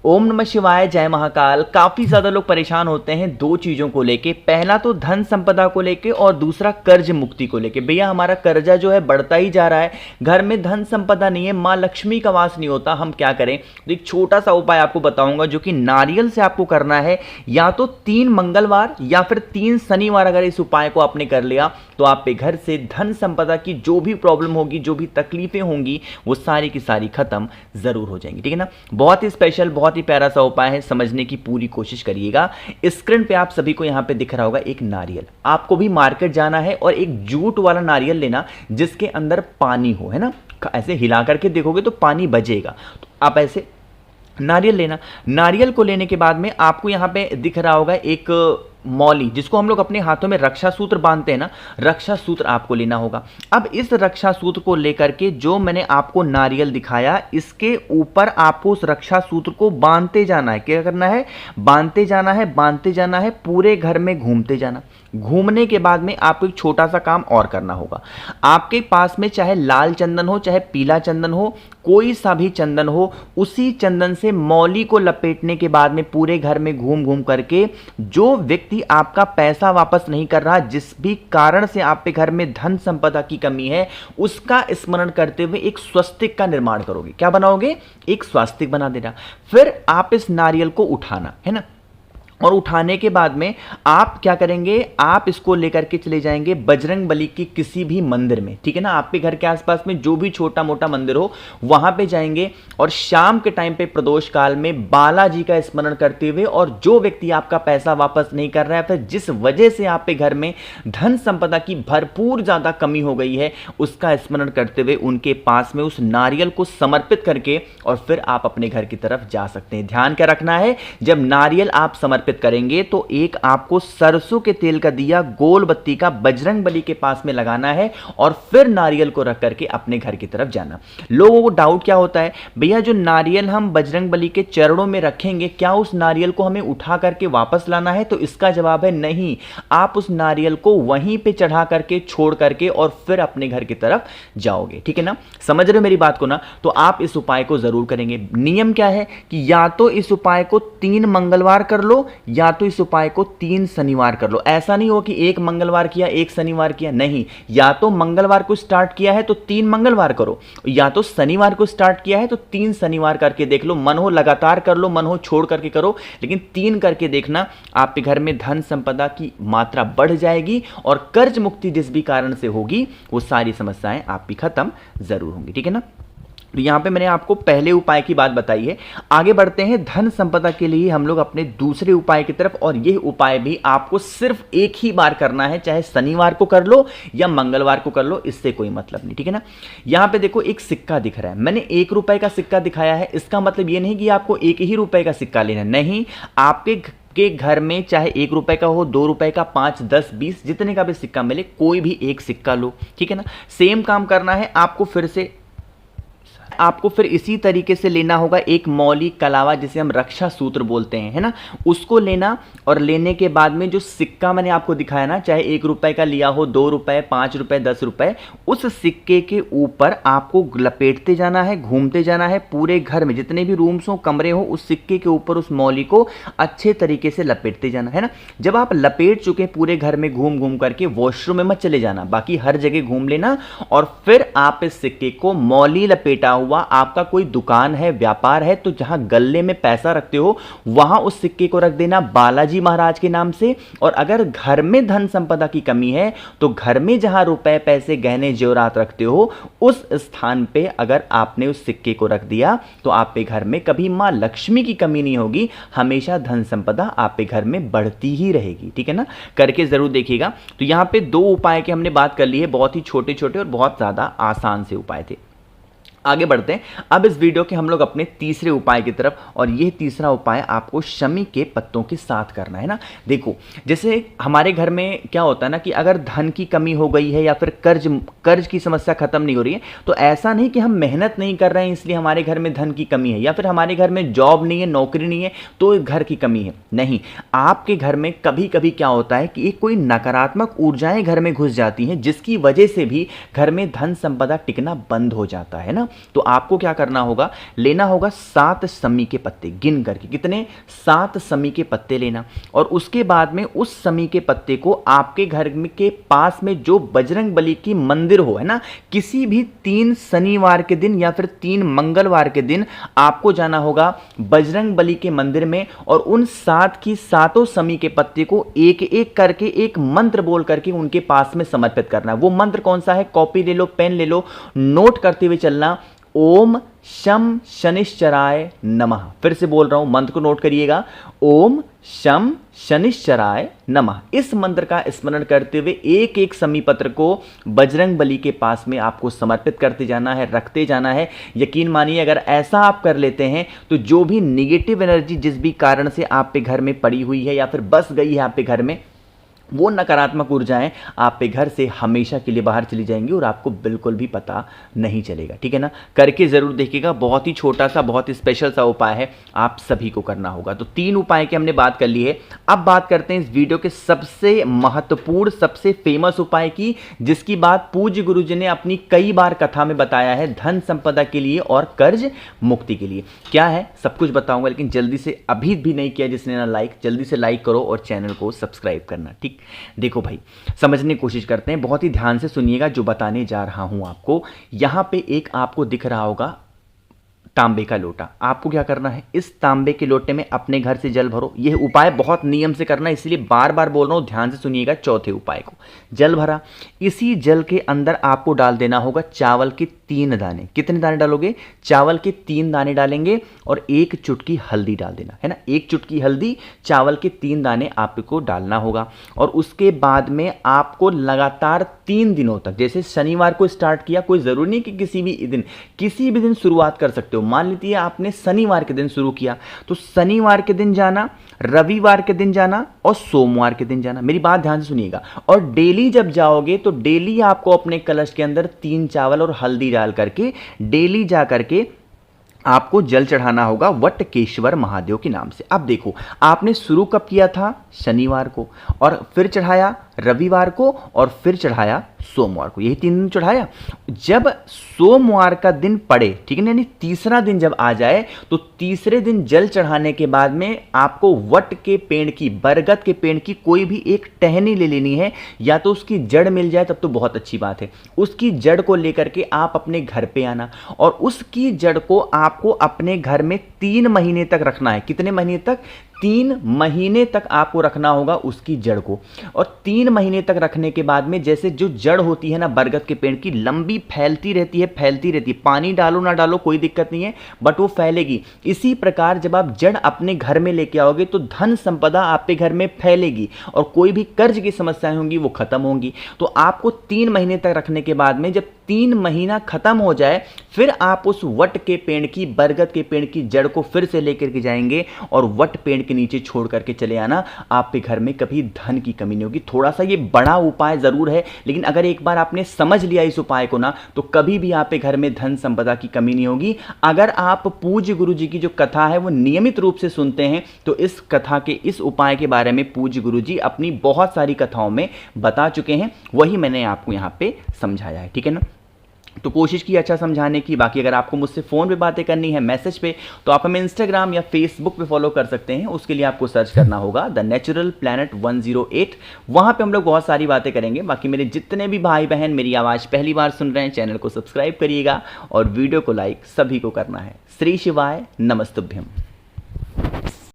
ओम नमः शिवाय, जय महाकाल। काफी ज्यादा लोग परेशान होते हैं दो चीजों को लेके। पहला तो धन संपदा को लेके और दूसरा कर्ज मुक्ति को लेके। भैया हमारा कर्जा जो है बढ़ता ही जा रहा है, घर में धन संपदा नहीं है, माँ लक्ष्मी का वास नहीं होता, हम क्या करें। तो एक छोटा सा उपाय आपको बताऊंगा जो कि नारियल से आपको करना है। या तो 3 मंगलवार या फिर 3 शनिवार अगर इस उपाय को आपने कर लिया तो आप पे घर से धन संपदा की जो भी प्रॉब्लम होगी, जो भी तकलीफें होंगी, वो सारी की सारी खत्म जरूर हो जाएंगी। ठीक है ना। बहुत ही स्पेशल, बहुत ही प्यारा सा उपाय है, समझने की पूरी कोशिश करिएगा। स्क्रीन पे आप सभी को यहां पे दिख रहा होगा एक नारियल। आपको भी मार्केट जाना है और एक जूट वाला नारियल लेना जिसके अंदर पानी हो, है ना। ऐसे हिला करके देखोगे तो पानी बजेगा, तो आप ऐसे नारियल लेना। नारियल को लेने के बाद में आपको यहां पे दिख रहा होगा एक मौली, जिसको हम लोग अपने हाथों में रक्षा सूत्र बांधते हैं ना, रक्षा सूत्र आपको लेना होगा। अब इस रक्षा सूत्र को लेकर के जो मैंने आपको नारियल दिखाया, इसके ऊपर आपको उस रक्षा सूत्र को बांधते जाना है। क्या करना है? बांधते जाना है, बांधते जाना है, पूरे घर में घूमते जाना। घूमने के बाद में आपको एक छोटा सा काम और करना होगा। आपके पास में चाहे लाल चंदन हो, चाहे पीला चंदन हो, कोई सा भी चंदन हो, उसी चंदन से मौली को लपेटने के बाद में पूरे घर में घूम घूम करके जो व्यक्ति आपका पैसा वापस नहीं कर रहा, जिस भी कारण से आपके घर में धन संपदा की कमी है, उसका स्मरण करते हुए एक स्वस्तिक का निर्माण करोगे। क्या बनाओगे? एक स्वास्तिक बना देना। फिर आप इस नारियल को उठाना है ना, और उठाने के बाद में आप क्या करेंगे, आप इसको लेकर के चले जाएंगे बजरंग बली की किसी भी मंदिर में। ठीक है ना। आपके घर के आसपास में जो भी छोटा मोटा मंदिर हो वहां पे जाएंगे और शाम के टाइम पे प्रदोष काल में बालाजी का स्मरण करते हुए, और जो व्यक्ति आपका पैसा वापस नहीं कर रहा है, फिर जिस वजह से आपके घर में धन संपदा की भरपूर ज्यादा कमी हो गई है, उसका स्मरण करते हुए उनके पास में उस नारियल को समर्पित करके और फिर आप अपने घर की तरफ जा सकते हैं। ध्यान क्या रखना है, जब नारियल आप समर्पित करेंगे तो एक आपको सरसों के तेल का दिया गोल बत्ती का बजरंग बली के पास में लगाना है और फिर नारियल को रख करके अपने घर की तरफ जाना। लोगों को डाउट क्या होता है, भैया जो नारियल हम बजरंग बली के चरणों में रखेंगे, क्या उस नारियल को हमें उठा करके वापस लाना है? तो इसका जवाब है नहीं। आप उस नारियल को वहीं पे चढ़ा करके, छोड़ करके और फिर अपने घर की तरफ जाओगे। ठीक है ना। समझ रहे हो मेरी बात को ना। तो आप इस उपाय को जरूर करेंगे। नियम क्या है कि या तो इस उपाय को 3 मंगलवार कर लो या तो इस उपाय को 3 शनिवार कर लो। ऐसा नहीं हो कि एक मंगलवार किया, एक शनिवार किया, नहीं। या तो मंगलवार को स्टार्ट किया है तो 3 मंगलवार करो, या तो शनिवार को स्टार्ट किया है तो 3 शनिवार करके देख लो। मन हो लगातार कर लो, मन हो छोड़ करके करो, लेकिन 3 करके देखना। आपके घर में धन संपदा की मात्रा बढ़ जाएगी और कर्ज मुक्ति जिस भी कारण से होगी, वो सारी समस्याएं आपकी खत्म जरूर होंगी। ठीक है ना। तो यहां पे मैंने आपको पहले उपाय की बात बताई है। आगे बढ़ते हैं धन संपदा के लिए हम लोग अपने दूसरे उपाय की तरफ, और यह उपाय भी आपको सिर्फ एक ही बार करना है, चाहे शनिवार को कर लो या मंगलवार को कर लो, इससे कोई मतलब नहीं। ठीक है ना। यहां पे देखो एक सिक्का दिख रहा है, मैंने 1 रुपए का सिक्का दिखाया है। इसका मतलब यह नहीं कि आपको 1 ही रुपए का सिक्का लेना है, नहीं। आपके के घर में चाहे 1 रुपए का हो, 2 रुपए का, 5, 10, 20, जितने का भी सिक्का मिले, कोई भी एक सिक्का लो। ठीक है ना। सेम काम करना है आपको फिर इसी तरीके से लेना होगा एक मौली कलावा, जिसे हम रक्षा सूत्र बोलते हैं, है ना। उसको लेना, और लेने के बाद में जो सिक्का मैंने आपको दिखाया ना, चाहे 1 रुपए का लिया हो, 2 रुपए, 5 रुपए, 10 रुपए, उस सिक्के के ऊपर आपको लपेटते जाना है, घूमते जाना है पूरे घर में, जितने भी रूम्स हो, कमरे हो, उस सिक्के के ऊपर उस मौली को अच्छे तरीके से लपेटते जाना है ना। जब आप लपेट चुके पूरे घर में घूम घूम करके, वॉशरूम में मत चले जाना, बाकी हर जगह घूम लेना, और फिर आप इस सिक्के को मौली लपेटा हुआ, आपका कोई दुकान है, व्यापार है, तो जहां गल्ले में पैसा रखते हो वहां उस सिक्के को रख देना बालाजी महाराज के नाम से। और अगर घर में धन संपदा की कमी है तो घर में जहां रुपए, पैसे, गहने, जेवरात रखते हो, उस स्थान पे अगर आपने उस सिक्के को रख दिया तो आपके घर में कभी मां लक्ष्मी की कमी नहीं होगी, हमेशा धन संपदा आपके घर में बढ़ती ही रहेगी। ठीक है ना। करके जरूर देखिएगा। तो यहां पे 2 उपाय की हमने बात कर ली है, बहुत ही छोटे छोटे और बहुत ज्यादा आसान से उपाय थे। आगे बढ़ते हैं अब इस वीडियो के हम लोग अपने तीसरे उपाय की तरफ, और यह तीसरा उपाय आपको शमी के पत्तों के साथ करना है ना। देखो, जैसे हमारे घर में क्या होता है ना कि अगर धन की कमी हो गई है या फिर कर्ज की समस्या खत्म नहीं हो रही है, तो ऐसा नहीं कि हम मेहनत नहीं कर रहे हैं इसलिए हमारे घर में धन की कमी है, या फिर हमारे घर में जॉब नहीं है, नौकरी नहीं है तो घर की कमी है, नहीं। आपके घर में कभी कभी क्या होता है कि एक कोई नकारात्मक ऊर्जाएं घर में घुस जाती हैं, जिसकी वजह से भी घर में धन संपदा टिकना बंद हो जाता है ना। तो आपको क्या करना होगा, लेना होगा 7 समी के पत्ते, गिन करके कितने, 7 समी के पत्ते लेना। और उसके बाद में उस समी के पत्ते को आपके घर के पास में जो बजरंग बली की मंदिर हो, है ना, किसी भी 3 शनिवार के दिन या फिर 3 मंगलवार के दिन आपको जाना होगा बजरंग बली के मंदिर में, और उन 7 की 7 समी के पत्ते को एक एक करके एक मंत्र बोल करके उनके पास में समर्पित करना है। वो मंत्र कौन सा है, कॉपी ले लो, पेन ले लो, नोट करते हुए चलना। ओम शम शनिश्चराय नमः। फिर से बोल रहा हूं, मंत्र को नोट करिएगा, ओम शम शनिश्चराय नमः। इस मंत्र का स्मरण करते हुए एक एक समी पत्र को बजरंग बली के पास में आपको समर्पित करते जाना है, रखते जाना है। यकीन मानिए अगर ऐसा आप कर लेते हैं तो जो भी निगेटिव एनर्जी जिस भी कारण से आप पे घर में पड़ी हुई है या फिर बस गई है आप पे घर में, वो नकारात्मक ऊर्जाएं आप पे घर से हमेशा के लिए बाहर चली जाएंगी और आपको बिल्कुल भी पता नहीं चलेगा। ठीक है ना, करके ज़रूर देखिएगा। बहुत ही छोटा सा, बहुत ही स्पेशल सा उपाय है, आप सभी को करना होगा। तो 3 उपाय की हमने बात कर ली है। अब बात करते हैं इस वीडियो के सबसे महत्वपूर्ण, सबसे फेमस उपाय की, जिसकी बात पूज्य गुरु जी ने अपनी कई बार कथा में बताया है, धन संपदा के लिए और कर्ज मुक्ति के लिए। क्या है सब कुछ बताऊंगा, लेकिन जल्दी से, अभी भी नहीं किया जिसने ना लाइक, जल्दी से लाइक करो और चैनल को सब्सक्राइब करना। ठीक, देखो भाई, समझने की कोशिश करते हैं, बहुत ही ध्यान से सुनिएगा जो बताने जा रहा हूं आपको। यहां पे एक आपको दिख रहा होगा तांबे का लोटा। आपको क्या करना है, इस तांबे के लोटे में अपने घर से जल भरो। यह उपाय बहुत नियम से करना है, इसलिए बार बार बोल रहा हूं, ध्यान से सुनिएगा। चौथे उपाय को, जल भरा, इसी जल के अंदर आपको डाल देना होगा चावल के 3 दाने। कितने दाने डालोगे, चावल के 3 दाने डालेंगे और 1 चुटकी हल्दी डाल देना, है ना, 1 चुटकी हल्दी, चावल के 3 दाने आपको डालना होगा। और उसके बाद में आपको लगातार 3 दिनों तक, जैसे शनिवार को स्टार्ट किया, कोई जरूरी नहीं कि किसी भी दिन शुरुआत कर सकते हो। मान लीजिए आपने शनिवार के दिन शुरू किया, तो शनिवार के दिन जाना, रविवार के दिन जाना और सोमवार के दिन जाना। मेरी बात ध्यान से सुनिएगा। और डेली जब जाओगे तो डेली आपको अपने कलश के अंदर 3 चावल और हल्दी डाल करके डेली जा करके आपको जल चढ़ाना होगा वटकेश्वर महादेव के नाम से। अब देखो, आपने शुरू कब किया था, शनिवार को, और फिर चढ़ाया रविवार को, और फिर चढ़ाया सोमवार को, यही 3 दिन चढ़ाया। जब सोमवार का दिन पड़े, ठीक है ना, यानी तीसरा दिन जब आ जाए, तो तीसरे दिन जल चढ़ाने के बाद में आपको वट के पेड़ की, बरगद के पेड़ की कोई भी एक टहनी ले लेनी है, या तो उसकी जड़ मिल जाए तब तो बहुत अच्छी बात है। उसकी जड़ को लेकर के आप अपने घर पे आना, और उसकी जड़ को आपको अपने घर में 3 महीने तक रखना है। कितने महीने तक, 3 महीने तक आपको रखना होगा उसकी जड़ को। और 3 महीने तक रखने के बाद में, जैसे जो जड़ होती है ना बरगद के पेड़ की, लंबी फैलती रहती है, पानी डालो ना डालो कोई दिक्कत नहीं है, बट वो फैलेगी। इसी प्रकार जब आप जड़ अपने घर में लेके आओगे तो धन संपदा आपके घर में फैलेगी और कोई भी कर्ज की समस्याएं होंगी वो खत्म होंगी। तो आपको 3 महीने तक रखने के बाद में, जब 3 महीना खत्म हो जाए, फिर आप उस वट के पेड़ की, बरगद के पेड़ की जड़ को फिर से लेकर के जाएंगे और वट पेड़ के नीचे छोड़ करके चले आना। आपके घर में कभी धन की कमी नहीं होगी। थोड़ा सा ये बड़ा उपाय जरूर है, लेकिन अगर एक बार आपने समझ लिया इस उपाय को ना, तो कभी भी आपके घर में धन संपदा की कमी नहीं होगी। अगर आप पूज्य गुरु जी की जो कथा है वो नियमित रूप से सुनते हैं, तो इस कथा के, इस उपाय के बारे में पूज्य गुरु जी अपनी बहुत सारी कथाओं में बता चुके हैं, वही मैंने आपको यहां पे समझाया है। ठीक है ना, तो कोशिश की अच्छा समझाने की। बाकी अगर आपको मुझसे फ़ोन पे बातें करनी है, मैसेज पे, तो आप हमें इंस्टाग्राम या फेसबुक पे फॉलो कर सकते हैं। उसके लिए आपको सर्च करना होगा द नेचुरल प्लैनेट 108। वहाँ पे हम लोग बहुत सारी बातें करेंगे। बाकी मेरे जितने भी भाई बहन मेरी आवाज़ पहली बार सुन रहे हैं, चैनल को सब्सक्राइब करिएगा और वीडियो को लाइक सभी को करना है। श्री शिवाय नमस्तुभ्यम।